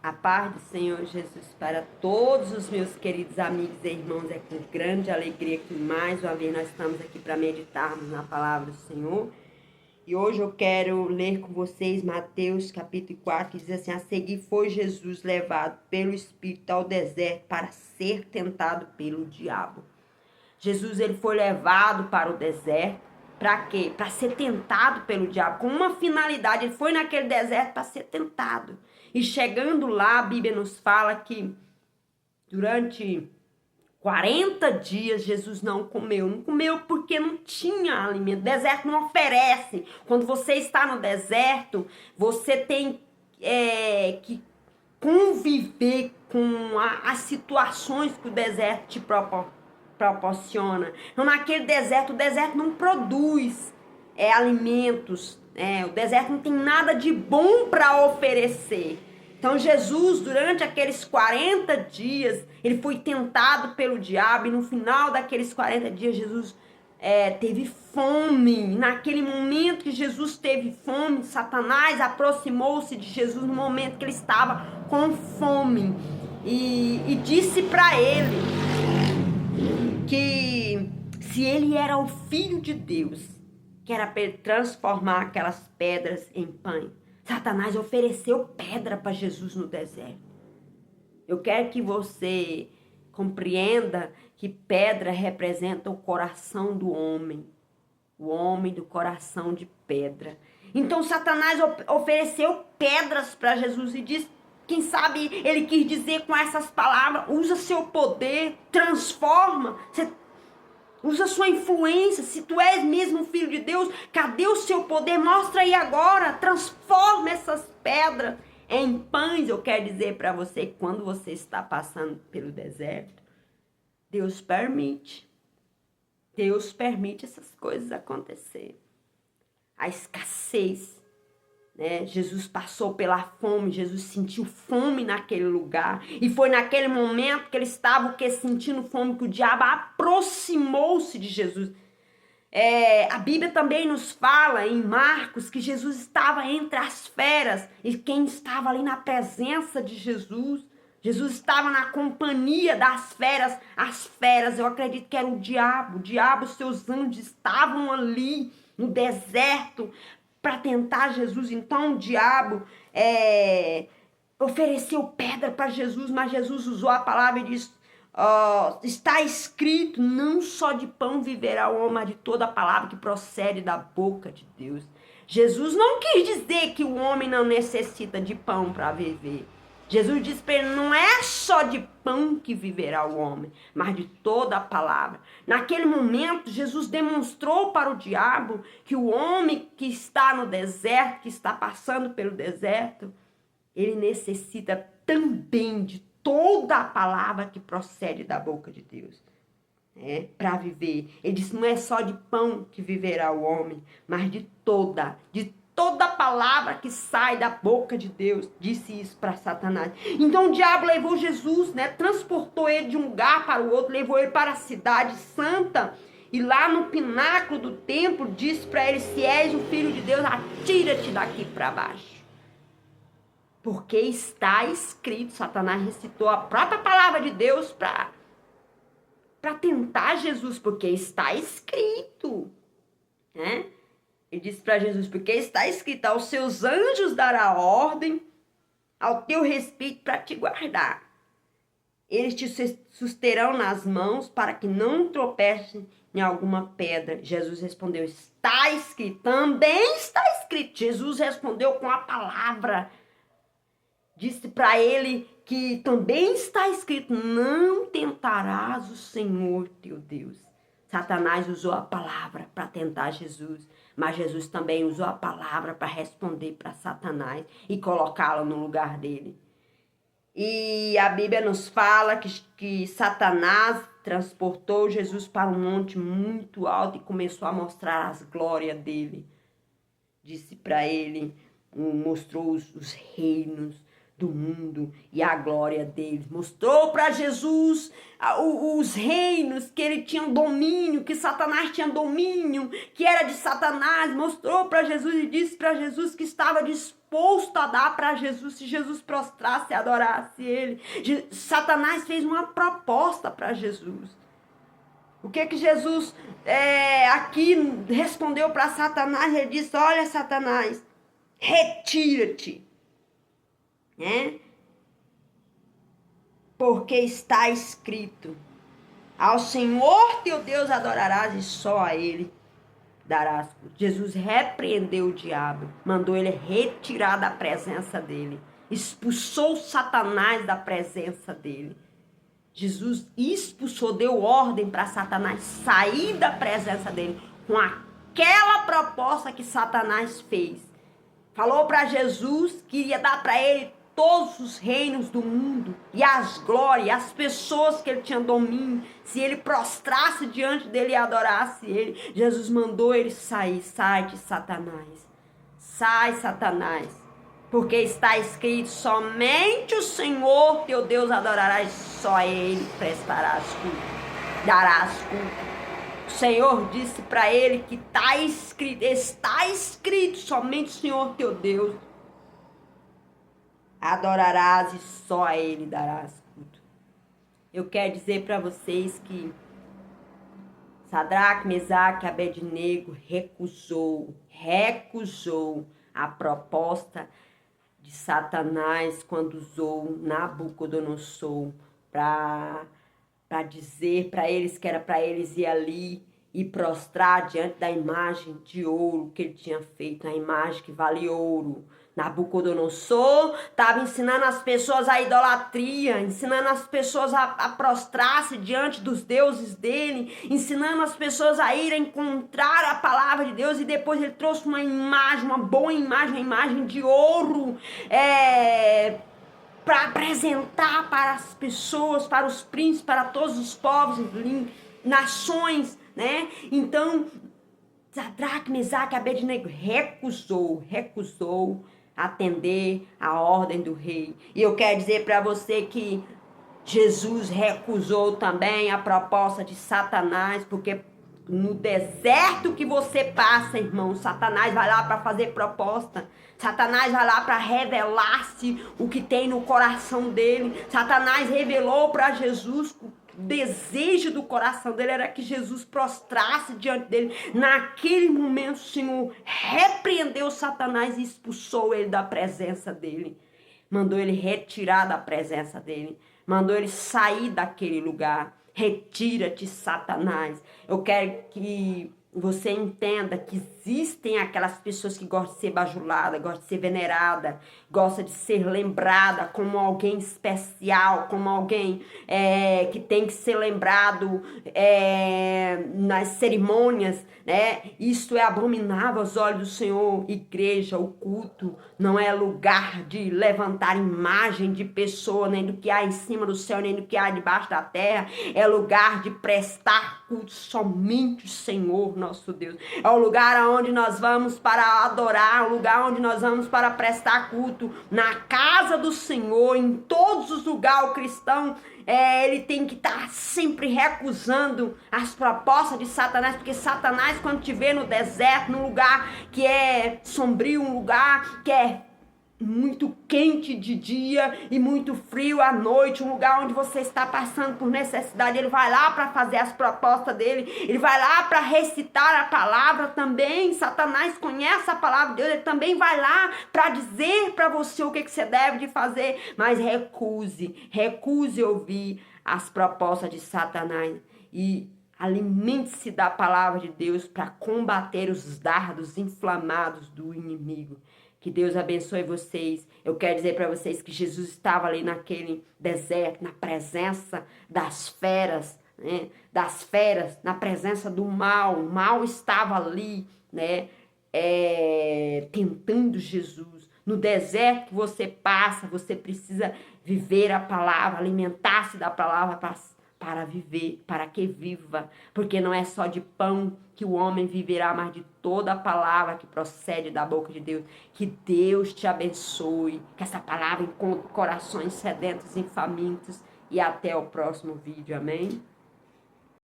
A paz do Senhor Jesus para todos os meus queridos amigos e irmãos. É com grande alegria que mais uma vez nós estamos aqui para meditarmos na palavra do Senhor. E hoje eu quero ler com vocês Mateus capítulo 4, que diz assim: a seguir foi Jesus levado pelo Espírito ao deserto para ser tentado pelo diabo. Jesus ele foi levado para o deserto. Para quê? Para ser tentado pelo diabo, com uma finalidade. Ele foi naquele deserto para ser tentado. E chegando lá, a Bíblia nos fala que durante 40 dias Jesus não comeu. Não comeu porque não tinha alimento. O deserto não oferece. Quando você está no deserto, você tem que conviver com as situações que o deserto te proporciona. Então, naquele deserto, o deserto não produz alimentos. O deserto não tem nada de bom para oferecer. Então, Jesus, durante aqueles 40 dias, ele foi tentado pelo diabo. E no final daqueles 40 dias, Jesus teve fome. Naquele momento que Jesus teve fome, Satanás aproximou-se de Jesus no momento que ele estava com fome. E disse para ele que se ele era o Filho de Deus, que era para ele transformar aquelas pedras em pães. Satanás ofereceu pedra para Jesus no deserto. Eu quero que você compreenda que pedra representa o coração do homem. O homem do coração de pedra. Então Satanás ofereceu pedras para Jesus e disse: quem sabe ele quis dizer com essas palavras: usa seu poder, transforma, usa sua influência. Se tu és mesmo filho de Deus, cadê o seu poder? Mostra aí agora, transforma essas pedras em pães. Eu quero dizer para você que quando você está passando pelo deserto, Deus permite essas coisas acontecer. A escassez, né? Jesus passou pela fome, Jesus sentiu fome naquele lugar. E foi naquele momento que ele estava sentindo fome, que o diabo aproximou-se de Jesus. A Bíblia também nos fala em Marcos que Jesus estava entre as feras. E quem estava ali na presença de Jesus? Jesus estava na companhia das feras. As feras, eu acredito que era o diabo, seus anjos estavam ali no deserto para tentar Jesus. Então o diabo ofereceu pedra para Jesus, mas Jesus usou a palavra e disse: está escrito, não só de pão viverá o homem, mas de toda a palavra que procede da boca de Deus. Jesus não quis dizer que o homem não necessita de pão para viver. Jesus disse para ele: não é só de pão que viverá o homem, mas de toda a palavra. Naquele momento, Jesus demonstrou para o diabo que o homem que está no deserto, que está passando pelo deserto, ele necessita também de toda a palavra que procede da boca de Deus, para viver. Ele disse: não é só de pão que viverá o homem, mas de toda a palavra que sai da boca de Deus. Disse isso para Satanás. Então o diabo levou Jesus, transportou ele de um lugar para o outro, levou ele para a cidade santa. E lá no pináculo do templo, disse para ele: se és o Filho de Deus, atira-te daqui para baixo. Porque está escrito. Satanás recitou a própria palavra de Deus para tentar Jesus, porque está escrito, né? Ele disse para Jesus: porque está escrito, aos seus anjos dará ordem ao teu respeito para te guardar. Eles te susterão nas mãos para que não tropece em alguma pedra. Jesus respondeu: está escrito, também está escrito. Jesus respondeu com a palavra. Disse para ele que também está escrito: não tentarás o Senhor teu Deus. Satanás usou a palavra para tentar Jesus, mas Jesus também usou a palavra para responder para Satanás e colocá-lo no lugar dele. E a Bíblia nos fala que Satanás transportou Jesus para um monte muito alto e começou a mostrar as glórias dele. Disse para ele, mostrou os reinos do mundo e a glória deles. Mostrou para Jesus os reinos que ele tinha domínio, que Satanás tinha domínio, que era de Satanás. Mostrou para Jesus e disse para Jesus que estava disposto a dar para Jesus se Jesus prostrasse e adorasse ele. Satanás fez uma proposta para Jesus. O que Jesus aqui respondeu para Satanás? Ele disse: olha, Satanás, retira-te, né? Porque está escrito: ao Senhor teu Deus adorarás e só a ele darás. Jesus repreendeu o diabo, mandou ele retirar da presença dele, expulsou Satanás da presença dele. Jesus expulsou, deu ordem para Satanás sair da presença dele com aquela proposta que Satanás fez. Falou para Jesus que iria dar para ele todos os reinos do mundo e as glórias, as pessoas que ele tinha domínio, se ele prostrasse diante dele e adorasse ele. Jesus mandou ele sair. Sai de Satanás. Sai, Satanás. Porque está escrito: somente o Senhor teu Deus adorarás, só a ele prestarás culto, darás culto. O Senhor disse para ele que está escrito, somente o Senhor teu Deus adorarás e só a ele darás culto. Eu quero dizer para vocês que Sadraque, Mesaque e Abednego recusou a proposta de Satanás quando usou Nabucodonosor para dizer para eles que era para eles ir ali e prostrar diante da imagem de ouro que ele tinha feito, a imagem que vale ouro. Nabucodonosor estava ensinando as pessoas a idolatria, ensinando as pessoas a prostrar-se diante dos deuses dele, ensinando as pessoas a irem encontrar a palavra de Deus, e depois ele trouxe uma imagem, uma boa imagem, uma imagem de ouro, para apresentar para as pessoas, para os príncipes, para todos os povos, nações, né? Então, Sadraque, Mesaque e Abednego recusou atender a ordem do rei. E eu quero dizer para você que Jesus recusou também a proposta de Satanás, porque no deserto que você passa, irmão, Satanás vai lá para fazer proposta. Satanás vai lá para revelar-se o que tem no coração dele. Satanás revelou para Jesus o desejo do coração dele era que Jesus prostrasse diante dele. Naquele momento, o Senhor repreendeu Satanás e expulsou ele da presença dele. Mandou ele retirar da presença dele. Mandou ele sair daquele lugar. Retira-te, Satanás. Eu quero que você entenda que existem aquelas pessoas que gostam de ser bajulada, gostam de ser venerada, gostam de ser lembrada como alguém especial, como alguém que tem que ser lembrado nas cerimônias, né? Isso é abominável aos olhos do Senhor. Igreja, o culto não é lugar de levantar imagem de pessoa, nem do que há em cima do céu, nem do que há debaixo da terra. É lugar de prestar culto somente o Senhor, nosso Deus. É o lugar onde nós vamos para adorar, o lugar onde nós vamos para prestar culto. Na casa do Senhor, em todos os lugares, o cristão ele tem que estar sempre recusando as propostas de Satanás, porque Satanás, quando te vê no deserto, num lugar que é sombrio, um lugar que é muito quente de dia e muito frio à noite, um lugar onde você está passando por necessidade, ele vai lá para fazer as propostas dele, ele vai lá para recitar a palavra também. Satanás conhece a palavra de Deus, ele também vai lá para dizer para você o que você deve de fazer, mas recuse ouvir as propostas de Satanás e alimente-se da palavra de Deus para combater os dardos inflamados do inimigo. Que Deus abençoe vocês. Eu quero dizer para vocês que Jesus estava ali naquele deserto, na presença das feras, né? Das feras, na presença do mal. O mal estava ali, né? Tentando Jesus. No deserto que você passa, você precisa viver a palavra, alimentar-se da palavra para viver, para que viva, porque não é só de pão que o homem viverá, mas de toda a palavra que procede da boca de Deus. Que Deus te abençoe, que essa palavra encontre corações sedentos e famintos, e até o próximo vídeo, amém?